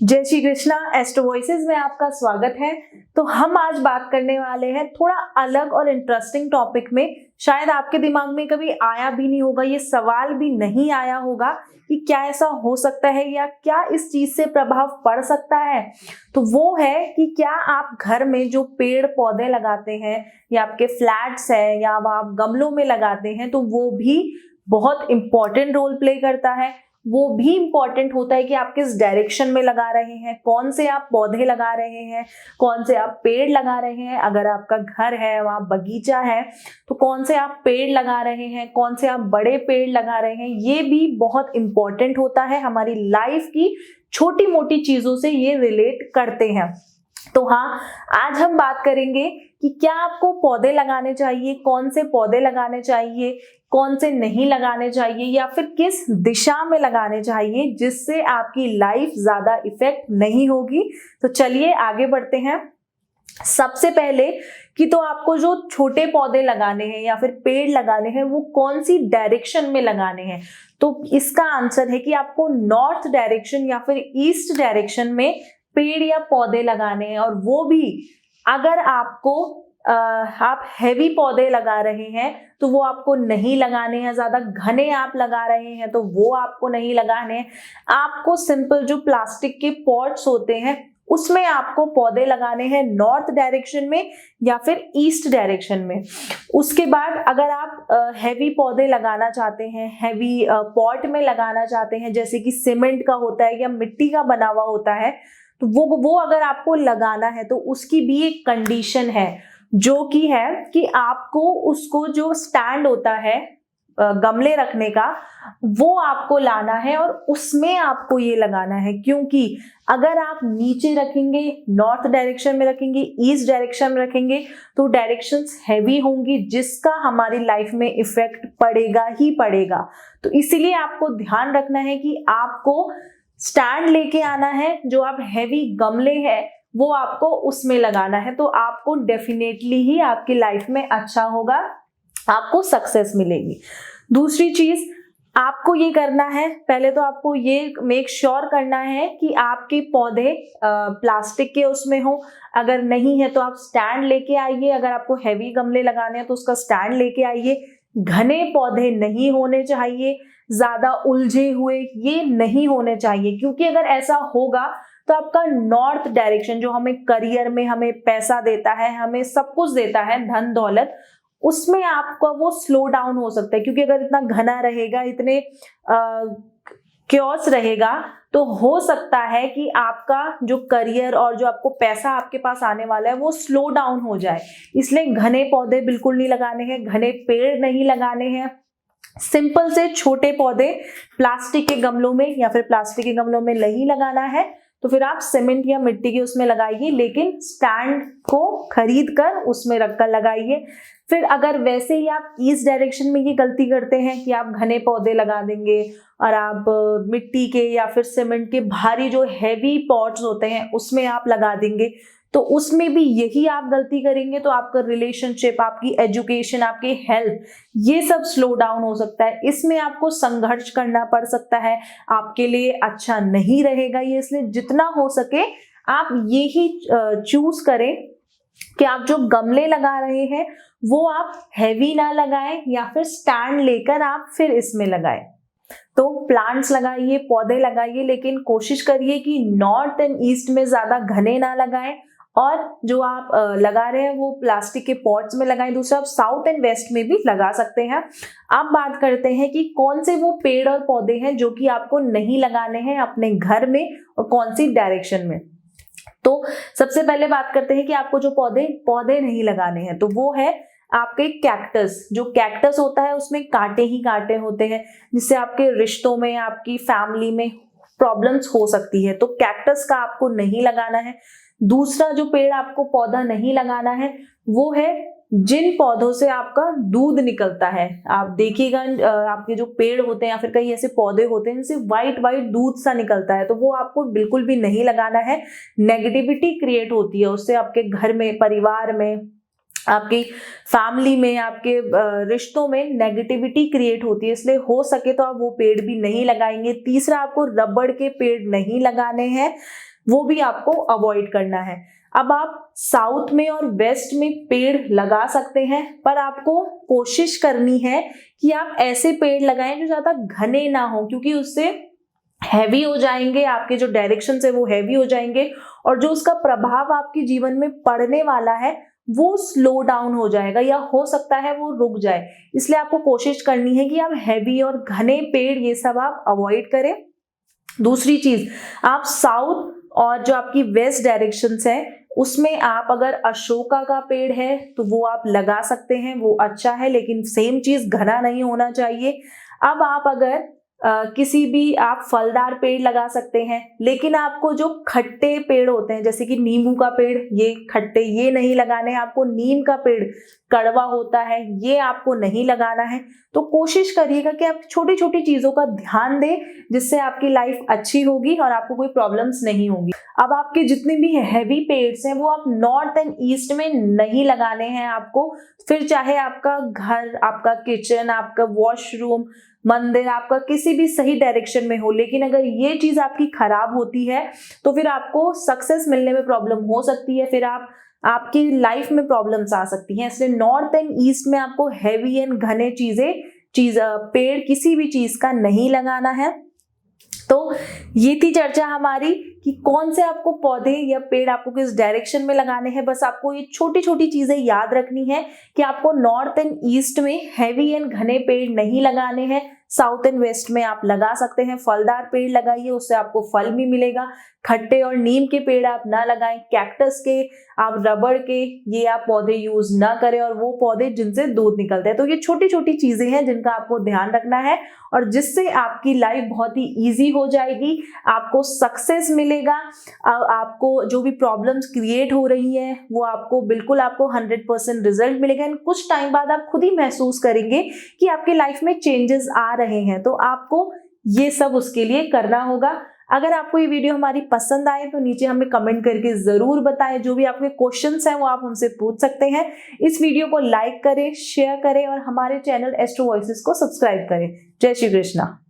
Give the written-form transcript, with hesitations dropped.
जय Shri Krishna. Astro voices में आपका स्वागत है। तो हम आज बात करने वाले हैं थोड़ा अलग और इंटरेस्टिंग टॉपिक में। शायद आपके दिमाग में कभी आया भी नहीं होगा, ये सवाल भी नहीं आया होगा कि क्या ऐसा हो सकता है या क्या इस चीज से प्रभाव पड़ सकता है। तो वो है कि क्या आप घर में जो पेड़ पौधे लगाते हैं या आपके फ्लैट्स है या आप गमलों में लगाते हैं, तो वो भी बहुत इंपॉर्टेंट रोल प्ले करता है। वो भी इंपॉर्टेंट होता है कि आप किस डायरेक्शन में लगा रहे हैं, कौन से आप पौधे लगा रहे हैं, कौन से आप पेड़ लगा रहे हैं। अगर आपका घर है, वहाँ बगीचा है, तो कौन से आप पेड़ लगा रहे हैं, कौन से आप बड़े पेड़ लगा रहे हैं, ये भी बहुत इंपॉर्टेंट होता है। हमारी लाइफ की छोटी मोटी चीजों से ये रिलेट करते हैं। तो हाँ, आज हम बात करेंगे कि क्या आपको पौधे लगाने चाहिए, कौन से पौधे लगाने चाहिए, कौन से नहीं लगाने चाहिए, या फिर किस दिशा में लगाने चाहिए जिससे आपकी लाइफ ज्यादा इफेक्ट नहीं होगी। तो चलिए आगे बढ़ते हैं। सबसे पहले कि तो आपको जो छोटे पौधे लगाने हैं या फिर पेड़ लगाने हैं, वो कौन सी डायरेक्शन में लगाने हैं। तो इसका आंसर है कि आपको नॉर्थ डायरेक्शन या फिर ईस्ट डायरेक्शन में पेड़ या पौधे लगाने हैं। और वो भी अगर आप हैवी पौधे लगा रहे हैं तो वो आपको नहीं लगाने हैं। ज्यादा घने आप लगा रहे हैं तो वो आपको नहीं लगाने हैं। आपको सिंपल जो प्लास्टिक के पॉट्स होते हैं उसमें आपको पौधे लगाने हैं, नॉर्थ डायरेक्शन में या फिर ईस्ट डायरेक्शन में। उसके बाद अगर आप हैवी पौधे लगाना चाहते हैं, हैवी पॉट में लगाना चाहते हैं, जैसे कि सीमेंट का होता है या मिट्टी का बना हुआ होता है, तो वो अगर आपको लगाना है तो उसकी भी एक कंडीशन है, जो कि है कि आपको उसको जो स्टैंड होता है गमले रखने का, वो आपको लाना है और उसमें आपको ये लगाना है। क्योंकि अगर आप नीचे रखेंगे, नॉर्थ डायरेक्शन में रखेंगे, ईस्ट डायरेक्शन में रखेंगे, तो डायरेक्शंस हैवी होंगी जिसका हमारी लाइफ में इफेक्ट पड़ेगा ही पड़ेगा। तो इसीलिए आपको ध्यान रखना है कि आपको स्टैंड लेके आना है। जो आप हैवी गमले हैं वो आपको उसमें लगाना है, तो आपको डेफिनेटली ही आपकी लाइफ में अच्छा होगा, आपको सक्सेस मिलेगी। दूसरी चीज आपको ये करना है, पहले तो आपको ये मेक श्योर करना है कि आपके पौधे प्लास्टिक के उसमें हो। अगर नहीं है तो आप स्टैंड लेके आइए। अगर आपको हैवी गमले लगाने हैं तो उसका स्टैंड लेके आइए। घने पौधे नहीं होने चाहिए, ज्यादा उलझे हुए ये नहीं होने चाहिए, क्योंकि अगर ऐसा होगा तो आपका नॉर्थ डायरेक्शन जो हमें करियर में हमें पैसा देता है, हमें सब कुछ देता है, धन दौलत, उसमें आपका वो स्लो डाउन हो सकता है। क्योंकि अगर इतना घना रहेगा, इतने क्योस रहेगा, तो हो सकता है कि आपका जो करियर और जो आपको पैसा आपके पास आने वाला है वो स्लो डाउन हो जाए। इसलिए घने पौधे बिल्कुल नहीं लगाने हैं, घने पेड़ नहीं लगाने हैं। सिंपल से छोटे पौधे प्लास्टिक के गमलों में या फिर प्लास्टिक के गमलों में नहीं लगाना है, तो फिर आप सीमेंट या मिट्टी के उसमें लगाइए, लेकिन स्टैंड को खरीद कर उसमें रखकर लगाइए। फिर अगर वैसे ही आप ईस्ट डायरेक्शन में ये गलती करते हैं कि आप घने पौधे लगा देंगे और आप मिट्टी के या फिर सीमेंट के भारी जो हैवी पॉट्स होते हैं उसमें आप लगा देंगे, तो उसमें भी यही आप गलती करेंगे, तो आपका रिलेशनशिप, आपकी एजुकेशन, आपकी हेल्थ, ये सब स्लो डाउन हो सकता है। इसमें आपको संघर्ष करना पड़ सकता है, आपके लिए अच्छा नहीं रहेगा ये। इसलिए जितना हो सके आप यही चूज करें कि आप जो गमले लगा रहे हैं वो आप हैवी ना लगाएं या फिर स्टैंड लेकर आप फिर इसमें लगाएं। तो प्लांट्स लगाइए, पौधे लगाइए, लेकिन कोशिश करिए कि नॉर्थ एंड ईस्ट में ज्यादा घने ना लगाएं, और जो आप लगा रहे हैं वो प्लास्टिक के पॉट्स में लगाएं। दूसरा, आप साउथ एंड वेस्ट में भी लगा सकते हैं। अब बात करते हैं कि कौन से वो पेड़ और पौधे हैं जो कि आपको नहीं लगाने हैं अपने घर में और कौन सी डायरेक्शन में। तो सबसे पहले बात करते हैं कि आपको जो पौधे नहीं लगाने हैं, तो वो है आपके कैक्टस। जो कैक्टस होता है उसमें कांटे ही कांटे होते हैं, जिससे आपके रिश्तों में, आपकी फैमिली में प्रॉब्लम्स हो सकती है। तो कैक्टस का आपको नहीं लगाना है। दूसरा जो पेड़ आपको पौधा नहीं लगाना है वो है जिन पौधों से आपका दूध निकलता है। आप देखिएगा आपके जो पेड़ होते हैं या फिर कई ऐसे पौधे होते हैं जिनसे व्हाइट व्हाइट दूध सा निकलता है, तो वो आपको बिल्कुल भी नहीं लगाना है। नेगेटिविटी क्रिएट होती है उससे, आपके घर में, परिवार में, आपकी फैमिली में, आपके रिश्तों में नेगेटिविटी क्रिएट होती है। इसलिए हो सके तो आप वो पेड़ भी नहीं लगाएंगे। तीसरा, आपको रबड़ के पेड़ नहीं लगाने हैं। वो भी आपको अवॉइड करना है। अब आप साउथ में और वेस्ट में पेड़ लगा सकते हैं, पर आपको कोशिश करनी है कि आप ऐसे पेड़ लगाएं जो ज्यादा घने ना हो, क्योंकि उससे हैवी हो जाएंगे, आपके जो डायरेक्शन है वो हैवी हो जाएंगे और जो उसका प्रभाव आपके जीवन में पड़ने वाला है वो स्लो डाउन हो जाएगा या हो सकता है वो रुक जाए। इसलिए आपको कोशिश करनी है कि आप हैवी और घने पेड़ ये सब आप अवॉइड करें। दूसरी चीज, आप साउथ और जो आपकी वेस्ट डायरेक्शंस है उसमें आप अगर अशोका का पेड़ है तो वो आप लगा सकते हैं, वो अच्छा है, लेकिन सेम चीज घना नहीं होना चाहिए। अब आप अगर किसी भी आप फलदार पेड़ लगा सकते हैं, लेकिन आपको जो खट्टे पेड़ होते हैं जैसे कि नींबू का पेड़, ये खट्टे ये नहीं लगाने हैं आपको। नीम का पेड़ कड़वा होता है, ये आपको नहीं लगाना है। तो कोशिश करिएगा कि आप छोटी छोटी चीजों का ध्यान दें जिससे आपकी लाइफ अच्छी होगी और आपको कोई प्रॉब्लम्स नहीं होंगी। अब आपके जितने भी हैवी पेड्स हैं वो आप नॉर्थ एंड ईस्ट में नहीं लगाने हैं आपको। फिर चाहे आपका घर, आपका किचन, आपका वॉशरूम, मंदिर आपका किसी भी सही डायरेक्शन में हो, लेकिन अगर ये चीज आपकी खराब होती है तो फिर आपको सक्सेस मिलने में प्रॉब्लम हो सकती है, फिर आपकी लाइफ में प्रॉब्लम्स आ सकती हैं। इसलिए नॉर्थ एंड ईस्ट में आपको हैवी एंड घने पेड़ किसी भी चीज का नहीं लगाना है। तो ये थी चर्चा हमारी कि कौन से आपको पौधे या पेड़ आपको किस डायरेक्शन में लगाने हैं। बस आपको ये छोटी छोटी चीजें याद रखनी है कि आपको नॉर्थ एंड ईस्ट में हैवी एंड घने पेड़ नहीं लगाने हैं, साउथ एंड वेस्ट में आप लगा सकते हैं। फलदार पेड़ लगाइए, उससे आपको फल भी मिलेगा। खट्टे और नीम के पेड़ आप ना लगाएं, कैक्टस के, आप रबड़ के, ये आप पौधे यूज ना करें, और वो पौधे जिनसे दूध निकलते हैं। तो ये छोटी छोटी चीजें हैं जिनका आपको ध्यान रखना है और जिससे आपकी लाइफ बहुत ही ईजी हो जाएगी, आपको सक्सेस मिलेगा। आपको जो भी प्रॉब्लम्स क्रिएट हो रही है वो आपको 100% रिजल्ट मिलेगा। कुछ टाइम बाद आप खुद ही महसूस करेंगे कि आपकी लाइफ में चेंजेस आ रहे हैं। तो आपको ये सब उसके लिए करना होगा। अगर आपको ये वीडियो हमारी पसंद आए तो नीचे हमें कमेंट करके जरूर बताएं। जो भी आपके क्वेश्चंस हैं वो आप हमसे पूछ सकते हैं। इस वीडियो को लाइक करें, शेयर करें और हमारे चैनल एस्ट्रो वॉइसेस को सब्सक्राइब करें। जय श्री कृष्णा।